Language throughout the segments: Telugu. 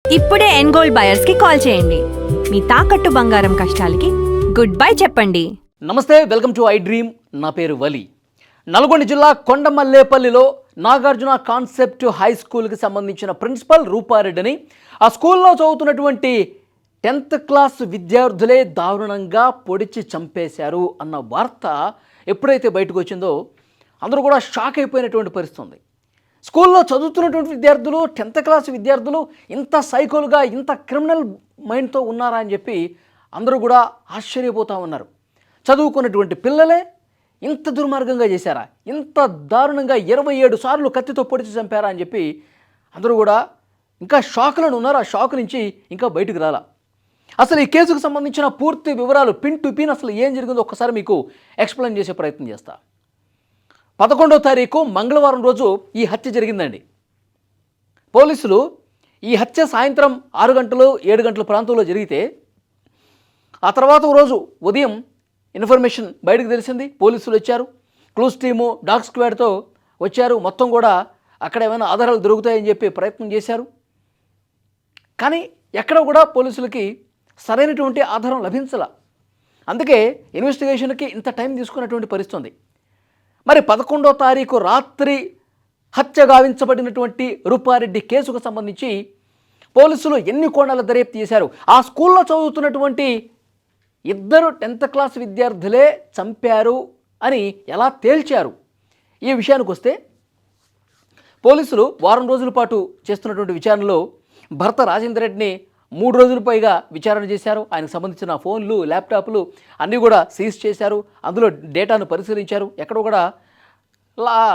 ఇప్పుడే ఎన్గోల్డ్ బయర్స్ కి కాల్ చేయండి. మీ తాకట్టు బంగారం కష్టాలకి గుడ్ బై చెప్పండి. నమస్తే, వెల్కమ్ టు ఐ డ్రీమ్. నా పేరు వలి. నల్గొండ జిల్లా కొండమల్లేపల్లిలో నాగార్జున కాన్సెప్ట్ హై స్కూల్కి సంబంధించిన ప్రిన్సిపల్ రూపారెడ్డిని ఆ స్కూల్లో చదువుతున్నటువంటి 10th క్లాస్ విద్యార్థులే దారుణంగా పొడిచి చంపేశారు అన్న వార్త ఎప్పుడైతే బయటకు వచ్చిందో అందరూ కూడా షాక్ అయిపోయినటువంటి పరిస్థితి ఉంది. స్కూల్లో చదువుతున్నటువంటి విద్యార్థులు, 10th క్లాస్ విద్యార్థులు ఇంత సైకోలుగా, ఇంత క్రిమినల్ మైండ్తో ఉన్నారా అని చెప్పి అందరూ కూడా ఆశ్చర్యపోతూ ఉన్నారు. చదువుకున్నటువంటి పిల్లలే ఇంత దుర్మార్గంగా చేశారా, ఇంత దారుణంగా 27 సార్లు కత్తితో పొడిచి చంపారా అని చెప్పి అందరూ కూడా ఇంకా షాక్లను ఉన్నారు. ఆ షాక్ నుంచి ఇంకా బయటకు రాలా. అసలు ఈ కేసుకు సంబంధించిన పూర్తి వివరాలు పిన్ టు పిన్ అసలు ఏం జరిగిందో ఒక్కసారి మీకు ఎక్స్ప్లెయిన్ చేసే ప్రయత్నం చేస్తా. 11వ తారీఖు మంగళవారం రోజు ఈ హత్య జరిగిందండి. పోలీసులు ఈ హత్య సాయంత్రం 6 గంటలు 7 గంటల ప్రాంతంలో జరిగితే ఆ తర్వాత రోజు ఉదయం ఇన్ఫర్మేషన్ బయటకు తెలిసింది. పోలీసులు వచ్చారు, క్లూస్ టీము, డాగ్ స్క్వాడ్తో వచ్చారు. మొత్తం కూడా అక్కడ ఏమైనా ఆధారాలు దొరుకుతాయని చెప్పి ప్రయత్నం చేశారు. కానీ ఎక్కడ కూడా పోలీసులకి సరైనటువంటి ఆధారం లభించాల. అందుకే ఇన్వెస్టిగేషన్కి ఇంత టైం తీసుకున్నటువంటి పరిస్థితి ఉంది. మరి 11వ తారీఖు రాత్రి హత్య గావించబడినటువంటి రూపారెడ్డి కేసుకు సంబంధించి పోలీసులు ఎన్ని కోణాల దర్యాప్తు చేశారు, ఆ స్కూల్లో చదువుతున్నటువంటి 2 10th క్లాస్ విద్యార్థులే చంపారు అని ఎలా తేల్చారు, ఈ విషయానికి వస్తే పోలీసులు వారం రోజుల పాటు చేస్తున్నటువంటి విచారణలో భర్త రాజేందర్ రెడ్డిని 3 రోజుల పైగా విచారణ చేశారు. ఆయనకు సంబంధించిన ఫోన్లు, ల్యాప్టాప్లు అన్నీ కూడా సీజ్ చేశారు. అందులో డేటాను పరిశీలించారు. ఎక్కడ కూడా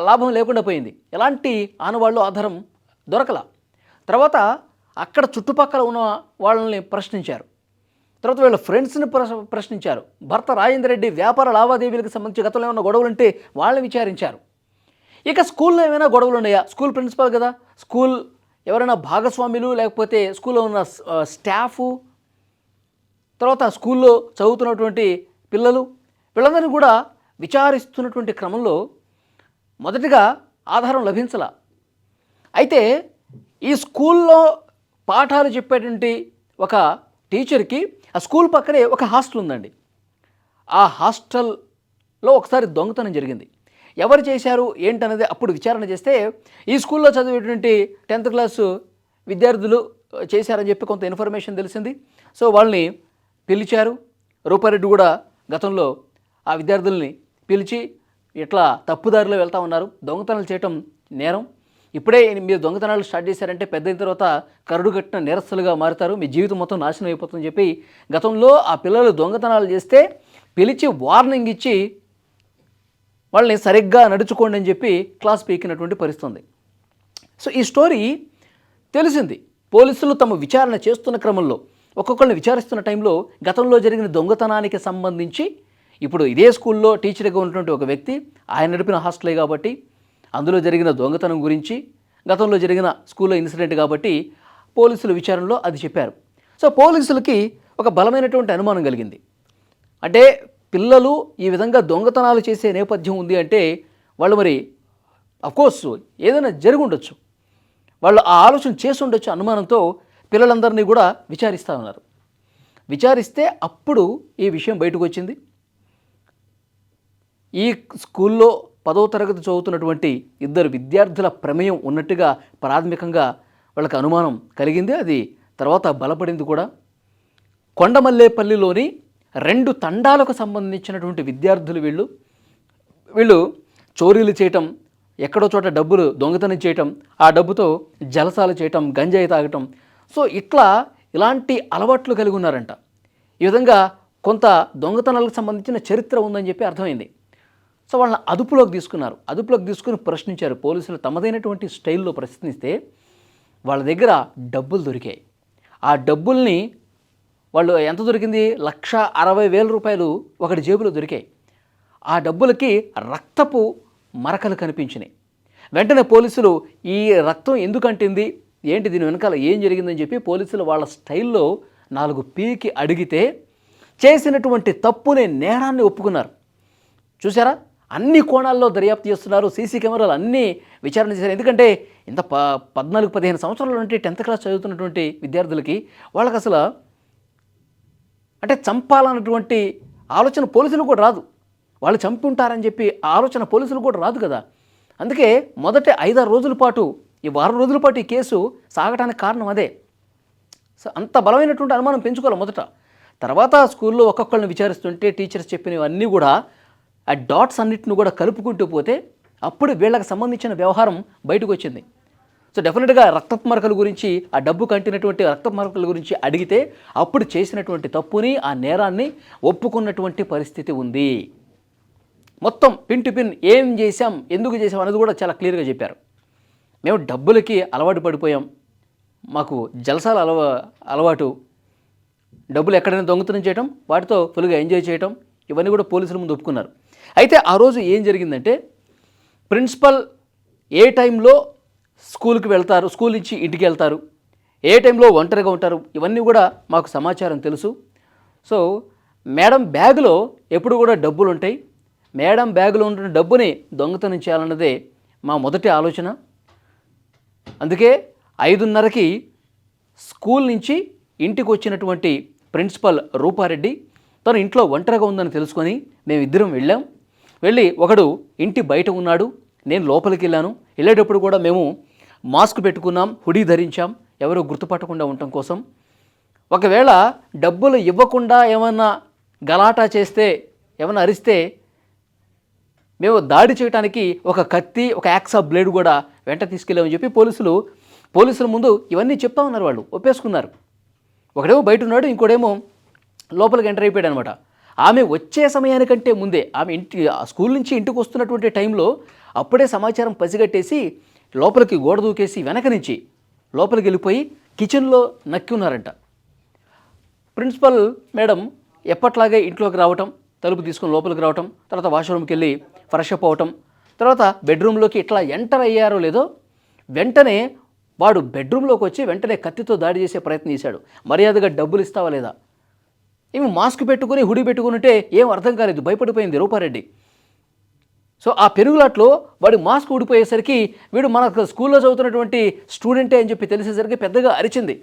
లాభం లేకుండా పోయింది. ఎలాంటి ఆనవాళ్ళు, ఆధారం దొరకల. తర్వాత అక్కడ చుట్టుపక్కల ఉన్న వాళ్ళని ప్రశ్నించారు. తర్వాత వీళ్ళ ఫ్రెండ్స్ని ప్రశ్నించారు. భర్త రాజేందర్ రెడ్డి వ్యాపార లావాదేవీలకు సంబంధించి గతంలో ఏమైనా గొడవలు ఉంటే వాళ్ళని విచారించారు. ఇక స్కూల్లో ఏమైనా గొడవలు ఉన్నాయా, స్కూల్ ప్రిన్సిపాల్ కదా, స్కూల్ ఎవరైనా భాగస్వాములు, లేకపోతే స్కూల్లో ఉన్న స్టాఫు, తర్వాత స్కూల్లో చదువుతున్నటువంటి పిల్లలు, వీళ్ళందరినీ కూడా విచారిస్తున్నటువంటి క్రమంలో మొదటిగా ఆధారం లభించాల. అయితే ఈ స్కూల్లో పాఠాలు చెప్పేటువంటి ఒక టీచర్కి ఆ స్కూల్ పక్కనే ఒక హాస్టల్ ఉందండి. ఆ హాస్టల్లో ఒకసారి దొంగతనం జరిగింది. ఎవరు చేశారు ఏంటనేది అప్పుడు విచారణ చేస్తే ఈ స్కూల్లో చదివేటువంటి 10th క్లాసు విద్యార్థులు చేశారని చెప్పి కొంత ఇన్ఫర్మేషన్ తెలిసింది. సో వాళ్ళని పిలిచారు. రూపారెడ్డి కూడా గతంలో ఆ విద్యార్థుల్ని పిలిచి ఇట్లా తప్పుదారిలో వెళ్తూ ఉన్నారు, దొంగతనాలు చేయటం నేరం, ఇప్పుడే మీరు దొంగతనాలు స్టార్ట్ చేశారంటే పెద్ద అయిన తర్వాత కరుడు కట్టిన నేరస్తులుగా మారుతారు, మీ జీవితం మొత్తం నాశనం అయిపోతుందని చెప్పి గతంలో ఆ పిల్లలు దొంగతనాలు చేస్తే పిలిచి వార్నింగ్ ఇచ్చి వాళ్ళని సరిగ్గా నడుచుకోండి అని చెప్పి క్లాస్ పీకినటువంటి పరిస్థితి ఉంది. సో ఈ స్టోరీ తెలిసింది. పోలీసులు తమ విచారణ చేస్తున్న క్రమంలో ఒక్కొక్కరిని విచారిస్తున్న టైంలో గతంలో జరిగిన దొంగతనానికి సంబంధించి ఇప్పుడు ఇదే స్కూల్లో టీచర్గా ఉన్నటువంటి ఒక వ్యక్తి, ఆయన నడిపిన హాస్టలే కాబట్టి అందులో జరిగిన దొంగతనం గురించి, గతంలో జరిగిన స్కూల్లో ఇన్సిడెంట్ కాబట్టి పోలీసుల విచారణలో అది చెప్పారు. సో పోలీసులకి ఒక బలమైనటువంటి అనుమానం కలిగింది. అంటే పిల్లలు ఈ విధంగా దొంగతనాలు చేసే నేపథ్యం ఉంది అంటే వాళ్ళు మరి అఫ్కోర్స్ ఏదైనా జరిగి ఉండొచ్చు, వాళ్ళు ఆ ఆలోచన చేసి ఉండొచ్చు అనుమానంతో పిల్లలందరినీ కూడా విచారిస్తూ ఉన్నారు. విచారిస్తే అప్పుడు ఈ విషయం బయటకు వచ్చింది. ఈ స్కూల్లో 10వ తరగతి చదువుతున్నటువంటి 2 విద్యార్థుల ప్రమేయం ఉన్నట్టుగా ప్రాథమికంగా వాళ్ళకి అనుమానం కలిగింది. అది తర్వాత బలపడింది కూడా. కొండమల్లేపల్లిలోని 2 తండాలకు సంబంధించినటువంటి విద్యార్థులు వీళ్ళు చోరీలు చేయటం, ఎక్కడో చోట డబ్బులు దొంగతనం చేయటం, ఆ డబ్బుతో జలసాలు చేయటం, గంజాయి తాగటం, సో ఇలాంటి అలవాట్లు కలిగి ఉన్నారంట. ఈ విధంగా కొంత దొంగతనాలకు సంబంధించిన చరిత్ర ఉందని చెప్పి అర్థమైంది. సో వాళ్ళని అదుపులోకి తీసుకున్నారు. అదుపులోకి తీసుకుని ప్రశ్నించారు. పోలీసులు తమదైనటువంటి స్టైల్లో ప్రశ్నిస్తే వాళ్ళ దగ్గర డబ్బులు దొరికాయి. ఆ డబ్బుల్ని వాళ్ళు ఎంత దొరికింది, 1,60,000 రూపాయలు ఒకటి జేబులో దొరికాయి. ఆ డబ్బులకి రక్తపు మరకలు కనిపించినాయి. వెంటనే పోలీసులు ఈ రక్తం ఎందుకంటింది, ఏంటి దీని వెనకాల ఏం జరిగిందని చెప్పి పోలీసులు వాళ్ళ స్టైల్లో 4 పీకి అడిగితే చేసినటువంటి తప్పునే, నేరాన్ని ఒప్పుకున్నారు. చూసారా, అన్ని కోణాల్లో దర్యాప్తు చేస్తున్నారు. సీసీ కెమెరాలు అన్నీ విచారణ చేశారు. ఎందుకంటే ఇంత 14-15 సంవత్సరాల నుండి 10th క్లాస్ చదువుతున్నటువంటి విద్యార్థులకి వాళ్ళకి అసలు అంటే చంపాలన్నటువంటి ఆలోచన పోలీసులకు కూడా రాదు. వాళ్ళు చంపి ఉంటారని చెప్పి ఆ ఆలోచన పోలీసులకు కూడా రాదు కదా. అందుకే మొదట 5-6 రోజుల పాటు, ఈ వారం రోజుల పాటు ఈ కేసు సాగటానికి కారణం అదే. సో అంత బలమైనటువంటి అనుమానం పెంచుకోవాలి మొదట. తర్వాత స్కూల్లో ఒక్కొక్కరిని విచారిస్తుంటే టీచర్స్ చెప్పినవన్నీ కూడా ఆ డాట్స్ అన్నిటిని కూడా కలుపుకుంటూ పోతే అప్పుడు వీళ్ళకి సంబంధించిన వ్యవహారం బయటకు వచ్చింది. సో డెఫినెట్గా రక్తపు మరకల గురించి, ఆ డబ్బు కంటినటువంటి రక్తపు మరకల గురించి అడిగితే అప్పుడు చేసినటువంటి తప్పుని, ఆ నేరాన్ని ఒప్పుకున్నటువంటి పరిస్థితి ఉంది. మొత్తం పిన్ టు పిన్ ఏం చేశాం, ఎందుకు చేసాం అనేది కూడా చాలా క్లియర్గా చెప్పారు. మేము డబ్బులకి అలవాటు పడిపోయాం, మాకు జలసాల అలవాటు, డబ్బులు ఎక్కడైనా దొంగతనం చేయడం, వాటితో ఫుల్గా ఎంజాయ్ చేయడం, ఇవన్నీ కూడా పోలీసుల ముందు ఒప్పుకున్నారు. అయితే ఆ రోజు ఏం జరిగిందంటే ప్రిన్సిపల్ ఏ టైంలో స్కూల్కి వెళ్తారు, స్కూల్ నుంచి ఇంటికి వెళ్తారు, ఏ టైంలో ఒంటరిగా ఉంటారు, ఇవన్నీ కూడా మాకు సమాచారం తెలుసు. సో మేడం బ్యాగులో ఎప్పుడు కూడా డబ్బులు ఉంటాయి, మేడం బ్యాగులో ఉంటున్న డబ్బుని దొంగతనం చేయాలన్నదే మా మొదటి ఆలోచన. అందుకే 5:30కి స్కూల్ నుంచి ఇంటికి వచ్చినటువంటి ప్రిన్సిపల్ రూపారెడ్డి తను ఇంట్లో ఒంటరిగా ఉందని తెలుసుకొని మేమిద్దరం వెళ్ళి ఒకడు ఇంటి బయట ఉన్నాడు, నేను లోపలికి వెళ్ళేటప్పుడు కూడా మేము మాస్క్ పెట్టుకున్నాం, హుడీ ధరించాం, ఎవరో గుర్తుపట్టకుండా ఉండటం కోసం. ఒకవేళ డబ్బులు ఇవ్వకుండా ఏమన్నా గలాటా చేస్తే, ఏమన్నా అరిస్తే మేము దాడి చేయడానికి ఒక కత్తి, ఒక యాక్సా బ్లేడ్ కూడా వెంట తీసుకెళ్ళామని చెప్పి పోలీసుల ముందు ఇవన్నీ చెప్తా ఉన్నారు. వాళ్ళు ఒప్పేసుకున్నారు. ఒకడేమో బయట ఉన్నాడు, ఇంకోడేమో లోపలికి ఎంటర్ అయిపోయాడు అనమాట. ఆమె వచ్చే సమయానికంటే ముందే, ఆమె స్కూల్ నుంచి ఇంటికి వస్తున్నటువంటి టైంలో అప్పుడే సమాచారం పసిగట్టేసి లోపలికి గోడ దూకేసి వెనక నుంచి లోపలికి వెళ్ళిపోయి కిచెన్లో నక్కి ఉన్నారంట. ప్రిన్సిపల్ మేడం ఎప్పట్లాగే ఇంట్లోకి రావటం, తలుపు తీసుకొని లోపలికి రావటం, తర్వాత వాష్రూమ్కి వెళ్ళి ఫ్రెష్ అప్ అవటం, తర్వాత బెడ్రూమ్లోకి ఇట్లా ఎంటర్ అయ్యారో లేదో వెంటనే వాడు బెడ్రూమ్లోకి వచ్చి వెంటనే కత్తితో దాడి చేసే ప్రయత్నం చేశాడు. మర్యాదగా డబ్బులు ఇస్తావా లేదా? ఏమి మాస్క్ పెట్టుకుని హుడీ పెట్టుకుని ఉంటే ఏం అర్థం కాలేదు, భయపడిపోయింది రూపారెడ్డి. సో ఆ పెరుగులాట్లో వాడి మాస్క్ ఊడిపోయేసరికి వీడు మన స్కూల్లో చదువుతున్నటువంటి స్టూడెంటే అని చెప్పి తెలిసేసరికి పెద్దగా అరిచింది.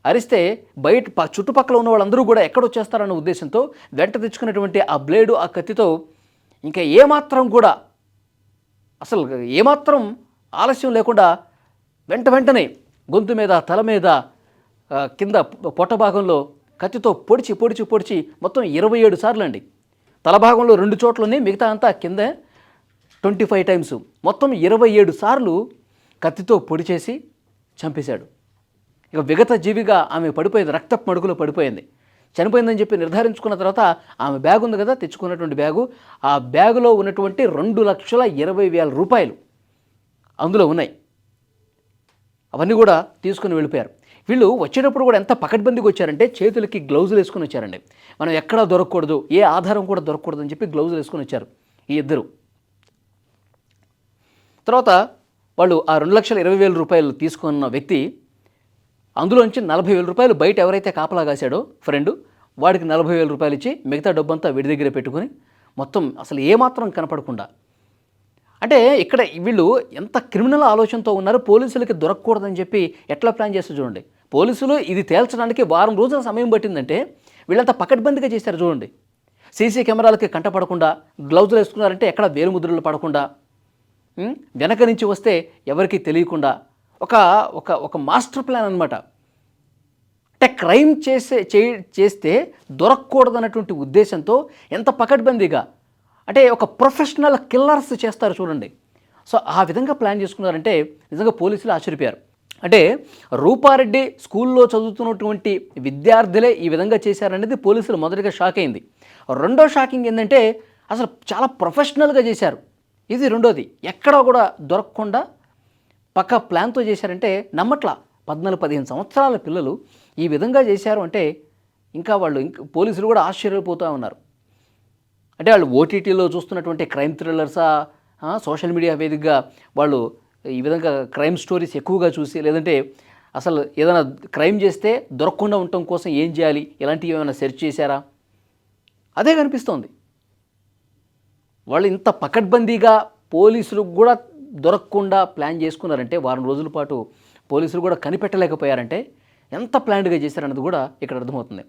అరిస్తే బయట చుట్టుపక్కల ఉన్న వాళ్ళందరూ కూడా ఎక్కడొచ్చేస్తారన్న ఉద్దేశంతో వెంట తెచ్చుకున్నటువంటి ఆ బ్లేడు, ఆ కత్తితో ఇంకా ఏమాత్రం ఆలస్యం లేకుండా వెంటనే గొంతు మీద, తల మీద, కింద పొట్ట భాగంలో కత్తితో పొడిచి మొత్తం 27 సార్లు అండి. తల భాగంలో 2 చోట్లని, మిగతా అంతా కింద 25 టైమ్స్, మొత్తం 27 సార్లు కత్తితో పొడిచేసి చంపేశాడు. ఇక విగత జీవిగా ఆమె పడిపోయింది, రక్తపు మడుగులో పడిపోయింది. చనిపోయిందని చెప్పి నిర్ధారించుకున్న తర్వాత ఆమె బ్యాగ్ ఉంది కదా, తెచ్చుకున్నటువంటి బ్యాగు, ఆ బ్యాగులో ఉన్నటువంటి 2,20,000 రూపాయలు అందులో ఉన్నాయి. అవన్నీ కూడా తీసుకుని వెళ్ళిపోయారు. వీళ్ళు వచ్చేటప్పుడు కూడా ఎంత పకడ్బందీగా వచ్చారంటే చేతులకి గ్లౌజులు వేసుకొని వచ్చారండి. మనం ఎక్కడా దొరకకూడదు, ఏ ఆధారం కూడా దొరకకూడదు అని చెప్పి గ్లౌజులు వేసుకొని వచ్చారు ఈ ఇద్దరు. తర్వాత వాళ్ళు ఆ 2,20,000 రూపాయలు తీసుకున్న వ్యక్తి అందులోంచి 40,000 రూపాయలు బయట ఎవరైతే కాపలా కాశాడో ఫ్రెండు, వాడికి 40,000 రూపాయలు ఇచ్చి మిగతా డబ్బంతా వీడి దగ్గర పెట్టుకుని మొత్తం అసలు ఏమాత్రం కనపడకుండా, అంటే ఇక్కడ వీళ్ళు ఎంత క్రిమినల్ ఆలోచనతో ఉన్నారు, పోలీసులకి దొరకకూడదని చెప్పి ఎట్లా ప్లాన్ చేస్తారు చూడండి. పోలీసులు ఇది తేల్చడానికి వారం రోజుల సమయం పట్టిందంటే వీళ్ళంతా పకడ్బందీగా చేశారు చూడండి. సీసీ కెమెరాలకి కంటపడకుండా గ్లౌజులు వేసుకున్నారంటే ఎక్కడ వేలుముద్రలు పడకుండా, వెనక నుంచి వస్తే ఎవరికీ తెలియకుండా ఒక మాస్టర్ ప్లాన్ అనమాట. అంటే క్రైమ్ చేస్తే దొరకకూడదన్నటువంటి ఉద్దేశంతో ఎంత పకడ్బందీగా, అంటే ఒక ప్రొఫెషనల్ కిల్లర్స్ చేస్తారు చూడండి. సో ఆ విధంగా ప్లాన్ చేసుకున్నారంటే నిజంగా పోలీసులు ఆశ్చర్యపోయారు. అంటే రూపారెడ్డి స్కూల్లో చదువుతున్నటువంటి విద్యార్థులే ఈ విధంగా చేశారనేది పోలీసులు మొదటిగా షాక్ అయింది. రెండో షాకింగ్ ఏంటంటే అసలు చాలా ప్రొఫెషనల్గా చేశారు. ఇది రెండోది, ఎక్కడా కూడా దొరకకుండా పక్క ప్లాన్తో చేశారంటే నమ్మట్లా. 14-15 సంవత్సరాల పిల్లలు ఈ విధంగా చేశారు అంటే ఇంకా పోలీసులు కూడా ఆశ్చర్యపోతూ ఉన్నారు. అంటే వాళ్ళు ఓటీటీలో చూస్తున్నటువంటి క్రైమ్ థ్రిల్లర్సా, సోషల్ మీడియా వేదికగా వాళ్ళు ఈ విధంగా క్రైమ్ స్టోరీస్ ఎక్కువగా చూసి, లేదంటే అసలు ఏదైనా క్రైమ్ చేస్తే దొరకకుండా ఉండటం కోసం ఏం చేయాలి, ఇలాంటివి ఏమైనా సెర్చ్ చేశారా, అదే కనిపిస్తోంది. వాళ్ళు ఇంత పకడ్బందీగా పోలీసులకు కూడా దొరకకుండా ప్లాన్ చేసుకున్నారంటే, వారం రోజుల పాటు పోలీసులు కూడా కనిపెట్టలేకపోయారంటే ఎంత ప్లాన్డ్గా చేశారన్నది కూడా ఇక్కడ అర్థమవుతుంది.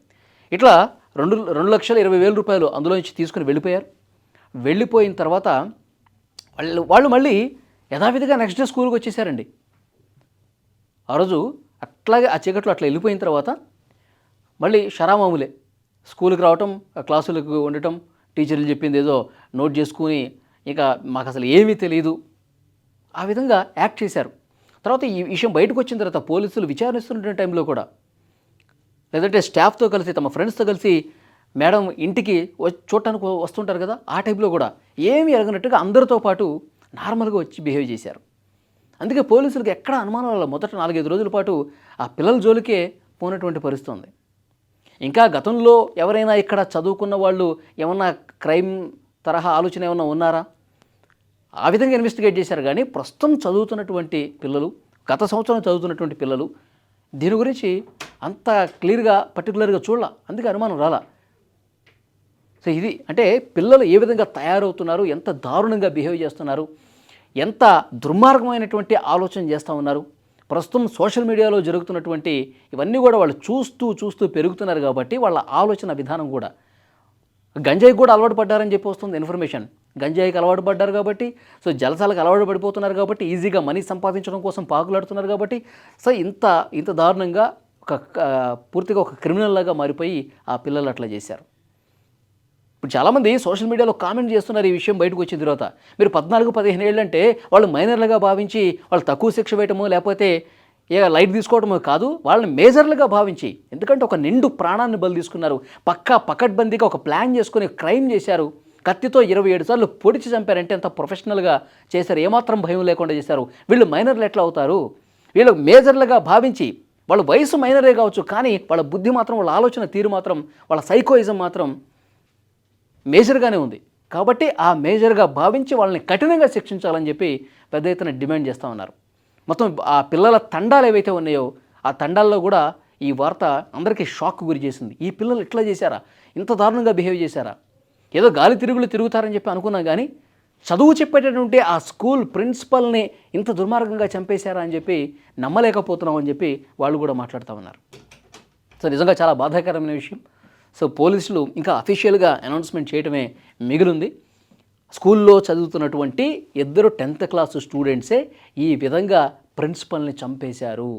ఇట్లా 2,20,000 రూపాయలు అందులోంచి తీసుకుని వెళ్ళిపోయారు. వెళ్ళిపోయిన తర్వాత వాళ్ళు మళ్ళీ యథావిధిగా నెక్స్ట్ డే స్కూల్కి వచ్చేసారండి. ఆ రోజు అట్లాగే ఆ చీకట్లో అట్లా వెళ్ళిపోయిన తర్వాత మళ్ళీ షరామాములే స్కూల్కి రావటం, క్లాసులకు ఉండటం, టీచర్లు చెప్పింది ఏదో నోట్ చేసుకుని ఇక మాకు అసలు ఏమీ తెలియదు ఆ విధంగా యాక్ట్ చేశారు. తర్వాత ఈ విషయం బయటకు వచ్చిన తర్వాత పోలీసులు విచారిస్తున్న టైంలో కూడా, లేదంటే స్టాఫ్తో కలిసి తమ ఫ్రెండ్స్తో కలిసి మేడం ఇంటికి చూడటానికి వస్తుంటారు కదా, ఆ టైంలో కూడా ఏమీ ఎరగనట్టుగా అందరితో పాటు నార్మల్గా వచ్చి బిహేవ్ చేశారు. అందుకే పోలీసులకు ఎక్కడ అనుమానాలు మొదట 4-5 రోజుల పాటు ఆ పిల్లల జోలికే పోయినటువంటి పరిస్థితి ఉంది. ఇంకా గతంలో ఎవరైనా ఇక్కడ చదువుకున్న వాళ్ళు ఏమన్నా క్రైమ్ తరహా ఆలోచన ఏమన్నా ఉన్నారా, ఆ విధంగా ఇన్వెస్టిగేట్ చేశారు. కానీ ప్రస్తుతం చదువుతున్నటువంటి పిల్లలు, గత సంవత్సరం చదువుతున్నటువంటి పిల్లలు దీని గురించి అంత క్లియర్గా పర్టికులర్గా చూడాల, అందుకే అనుమానం రాలా. సో ఇది అంటే పిల్లలు ఏ విధంగా తయారవుతున్నారు, ఎంత దారుణంగా బిహేవ్ చేస్తున్నారు, ఎంత దుర్మార్గమైనటువంటి ఆలోచన చేస్తూ ఉన్నారు. ప్రస్తుతం సోషల్ మీడియాలో జరుగుతున్నటువంటి ఇవన్నీ కూడా వాళ్ళు చూస్తూ పెరుగుతున్నారు కాబట్టి వాళ్ళ ఆలోచన విధానం కూడా, గంజాయికి కూడా అలవాటు పడ్డారని చెప్పి వస్తుంది ఇన్ఫర్మేషన్. గంజాయికి అలవాటు పడ్డారు కాబట్టి, సో జలసాలకు అలవాటు పడిపోతున్నారు కాబట్టి, ఈజీగా మనీ సంపాదించడం కోసం పాకులాడుతున్నారు కాబట్టి, సో ఇంత దారుణంగా పూర్తిగా ఒక క్రిమినల్ లాగా మారిపోయి ఆ పిల్లలు అట్లా చేశారు. ఇప్పుడు చాలామంది సోషల్ మీడియాలో కామెంట్ చేస్తున్నారు ఈ విషయం బయటకు వచ్చిన తర్వాత. మీరు 14-15 ఏళ్ళు అంటే వాళ్ళు మైనర్లుగా భావించి వాళ్ళు తక్కువ శిక్ష వేయటమో లేకపోతే లైట్ తీసుకోవడమో కాదు, వాళ్ళని మేజర్లుగా భావించి, ఎందుకంటే ఒక నిండు ప్రాణాన్ని బలి తీసుకున్నారు, పకడ్బందీగా ఒక ప్లాన్ చేసుకుని క్రైమ్ చేశారు, కత్తితో 27 సార్లు పొడిచి చంపారంటే ఎంత ప్రొఫెషనల్గా చేశారు, ఏమాత్రం భయం లేకుండా చేశారు. వీళ్ళు మైనర్లు ఎట్లా అవుతారు, వీళ్ళు మేజర్లుగా భావించి, వాళ్ళ వయసు మైనరే కావచ్చు కానీ వాళ్ళ బుద్ధి మాత్రం, వాళ్ళ ఆలోచన తీరు మాత్రం, వాళ్ళ సైకోయిజం మాత్రం మేజర్గానే ఉంది. కాబట్టి ఆ మేజర్గా భావించి వాళ్ళని కఠినంగా శిక్షించాలని చెప్పి పెద్ద ఎత్తున డిమాండ్ చేస్తూ ఉన్నారు. మొత్తం ఆ పిల్లల తండాలు ఏవైతే ఉన్నాయో ఆ తండాల్లో కూడా ఈ వార్త అందరికీ షాక్ గురి చేసింది. ఈ పిల్లలు ఇట్లా చేశారా, ఇంత దారుణంగా బిహేవ్ చేశారా, ఏదో గాలి తిరుగుతారని చెప్పి అనుకున్నాం కానీ చదువు చెప్పేటటువంటి ఆ స్కూల్ ప్రిన్సిపల్ని ఇంత దుర్మార్గంగా చంపేశారా అని చెప్పి నమ్మలేకపోతున్నాం అని చెప్పి వాళ్ళు కూడా మాట్లాడుతూ ఉన్నారు. సో నిజంగా చాలా బాధాకరమైన విషయం. సో పోలీసులు ఇంకా అఫీషియల్గా అనౌన్స్మెంట్ చేయడమే మిగిలింది. స్కూల్లో చదువుతున్నటువంటి 2 10th క్లాస్ స్టూడెంట్సే ఈ విధంగా ప్రిన్సిపల్ని చంపేశారు.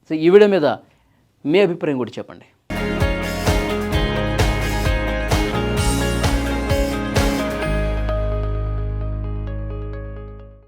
సో ఈ వీడియో మీద మీ అభిప్రాయం కూడా చెప్పండి.